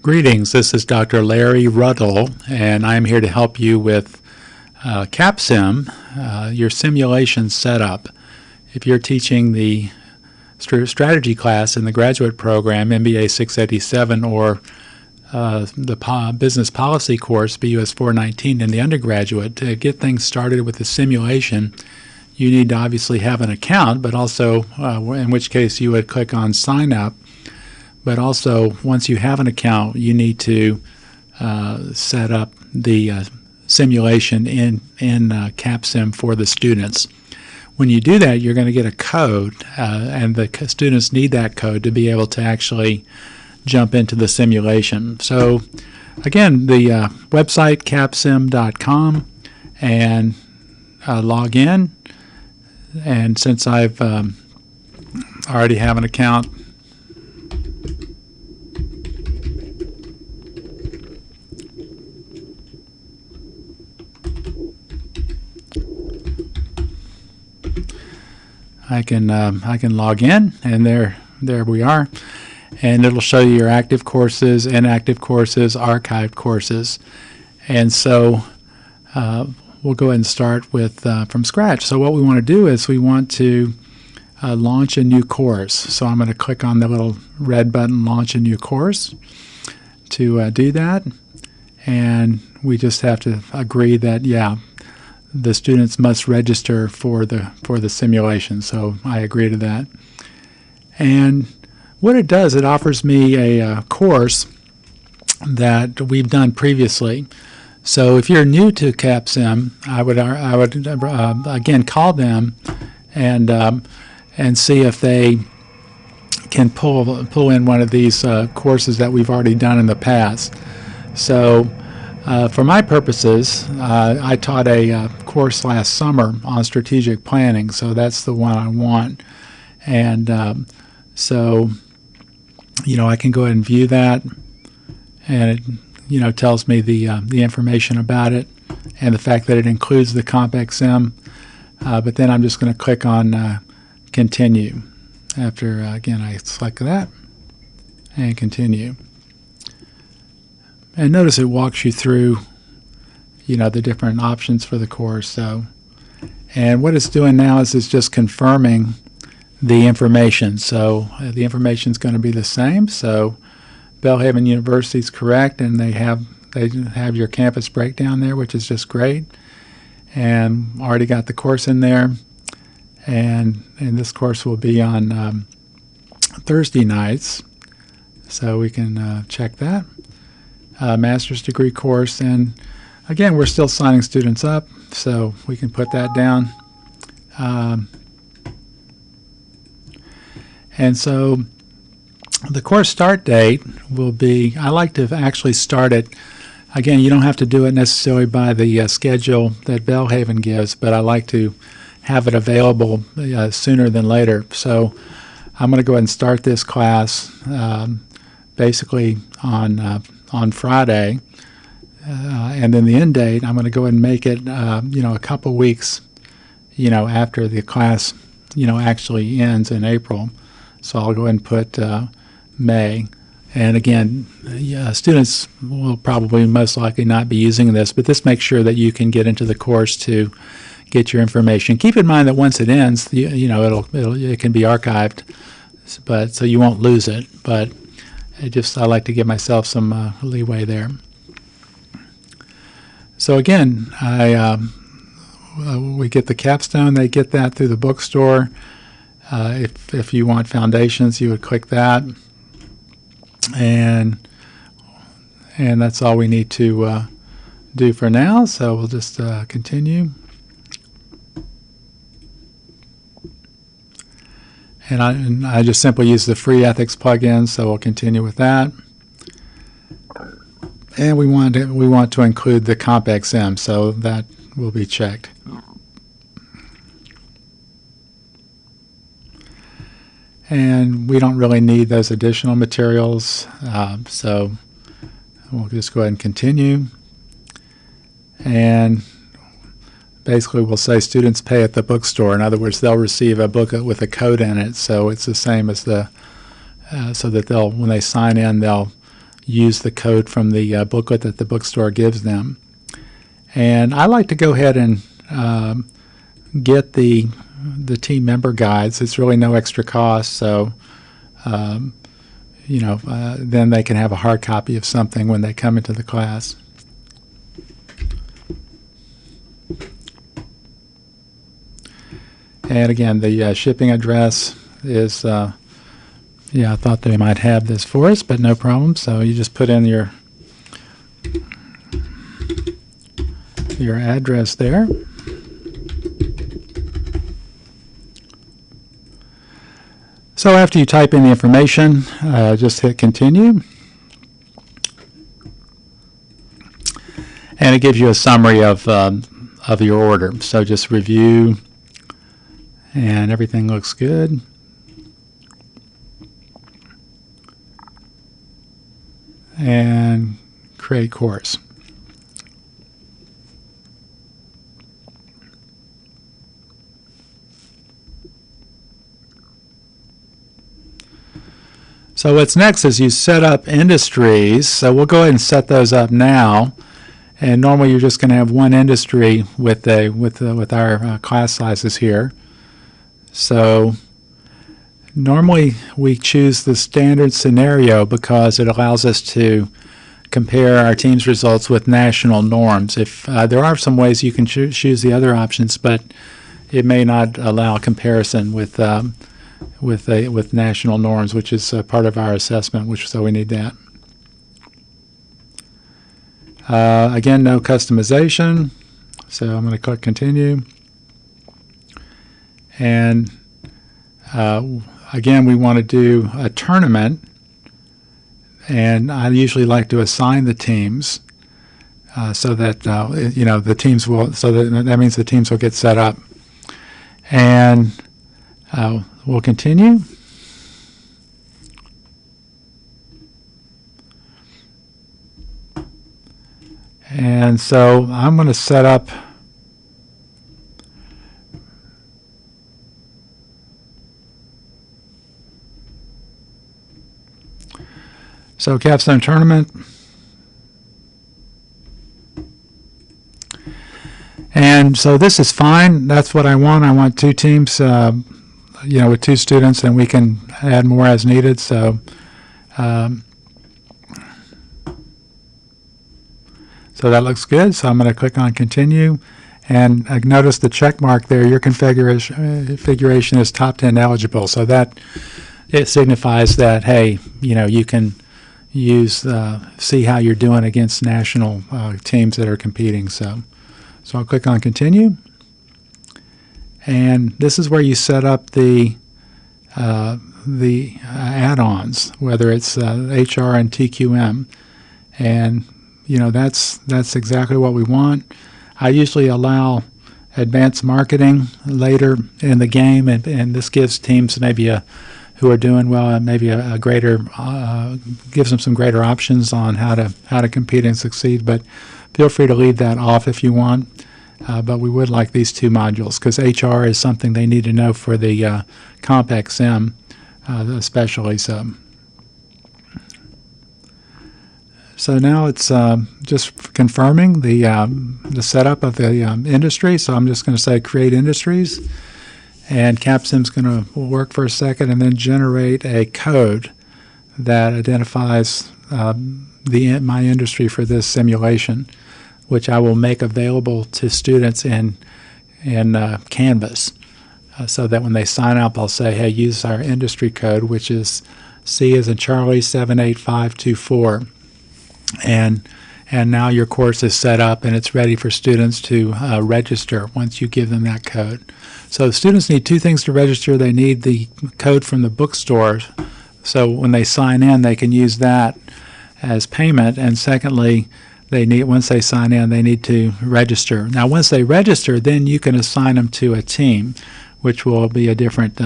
Greetings, this is Dr. Larry Ruddle, and I'm here to help you with Capsim, your simulation setup. If you're teaching the strategy class in the graduate program, MBA 687, or the business policy course, BUS 419 in the undergraduate, to get things started with the simulation, you need to obviously have an account, but also, in which case you would click on sign up. But also, once you have an account, you need to set up the simulation in Capsim for the students. When you do that, you're going to get a code, and the students need that code to be able to actually jump into the simulation. So, again, the website capsim.com, and log in. And since I've already have an account, I can log in, and there we are, and it'll show you your active courses, inactive courses, archived courses, and so we'll go ahead and start with from scratch. So what we want to do is we want to launch a new course. So I'm going to click on the little red button, launch a new course, to do that, and we just have to agree that the students must register for the simulation. So I agree to that. And what it does, it offers me a course that we've done previously. So if you're new to Capsim, I would again call them and see if they can pull in one of these courses that we've already done in the past. So for my purposes, I taught a course last summer on strategic planning, so that's the one I want. And so, I can go ahead and view that, and it, tells me the information about it and the fact that it includes the Capsim. But then I'm just going to click on continue. After again, I select that and continue. And notice it walks you through, the different options for the course. So, and what it's doing now is it's just confirming the information. So the information is going to be the same. So Belhaven University is correct, and they have your campus breakdown there, which is just great. And already got the course in there, and this course will be on Thursday nights, so we can check that. Master's degree course, and again, we're still signing students up, so we can put that down. And so the course start date will be, I like to actually start it, again, you don't have to do it necessarily by the schedule that Belhaven gives, but I like to have it available sooner than later. So I'm going to go ahead and start this class basically on Friday, and then the end date, I'm going to go ahead and make it, a couple weeks, after the class, actually ends in April. So I'll go ahead and put May. And again, students will probably most likely not be using this, but this makes sure that you can get into the course to get your information. Keep in mind that once it ends, it can be archived, but so you won't lose it. But I like to give myself some leeway there. So again, we get the capstone. They get that through the bookstore. If you want foundations, you would click that, and that's all we need to do for now. So we'll just continue. And I just simply use the free ethics plugin, so we'll continue with that. And we want to include the Capsim, so that will be checked. And we don't really need those additional materials, so we'll just go ahead and continue. And basically we'll say students pay at the bookstore. In other words, they'll receive a booklet with a code in it, so it's the same as the so that when they sign in, they'll use the code from the booklet that the bookstore gives them. And I like to go ahead and get the team member guides. It's really no extra cost, so then they can have a hard copy of something when they come into the class. And again, the shipping address is, I thought they might have this for us, but no problem. So you just put in your address there. So after you type in the information, just hit continue. And it gives you a summary of your order. So just review, and everything looks good. And create course. So what's next is you set up industries. So we'll go ahead and set those up now. And normally you're just going to have one industry with our class sizes here. So normally we choose the standard scenario because it allows us to compare our team's results with national norms. If there are some ways you can choose the other options, but it may not allow comparison with national norms, which is part of our assessment, so we need that. Again, no customization, so I'm going to click continue. And again, we want to do a tournament, and I usually like to assign the teams so that the teams will. So that means the teams will get set up, and we'll continue. And so I'm going to set up Capsim tournament. And so this is fine. That's what I want. I want two teams, with two students, and we can add more as needed. So that looks good. So I'm going to click on continue. And notice the check mark there, your configuration is top 10 eligible. So that it signifies that, hey, you can see how you're doing against national teams that are competing. So I'll click on continue. And this is where you set up the add-ons, whether it's HR and TQM. And that's exactly what we want. I usually allow advanced marketing later in the game, and this gives teams maybe who are doing well, maybe a greater gives them some greater options on how to compete and succeed. But feel free to leave that off if you want. But we would like these two modules because HR is something they need to know for the Capsim, especially so. So now it's just confirming the setup of the industry. So I'm just going to say create industries, and Capsim's going to work for a second and then generate a code that identifies my industry for this simulation, which I will make available to students in Canvas, so that when they sign up, I'll say, hey, use our industry code, which is C as in Charlie 78524. And now your course is set up and it's ready for students to register once you give them that code. So students need two things to register. They need the code from the bookstore, so when they sign in, they can use that as payment. And secondly, once they sign in, they need to register. Now, once they register, then you can assign them to a team, which will be a different,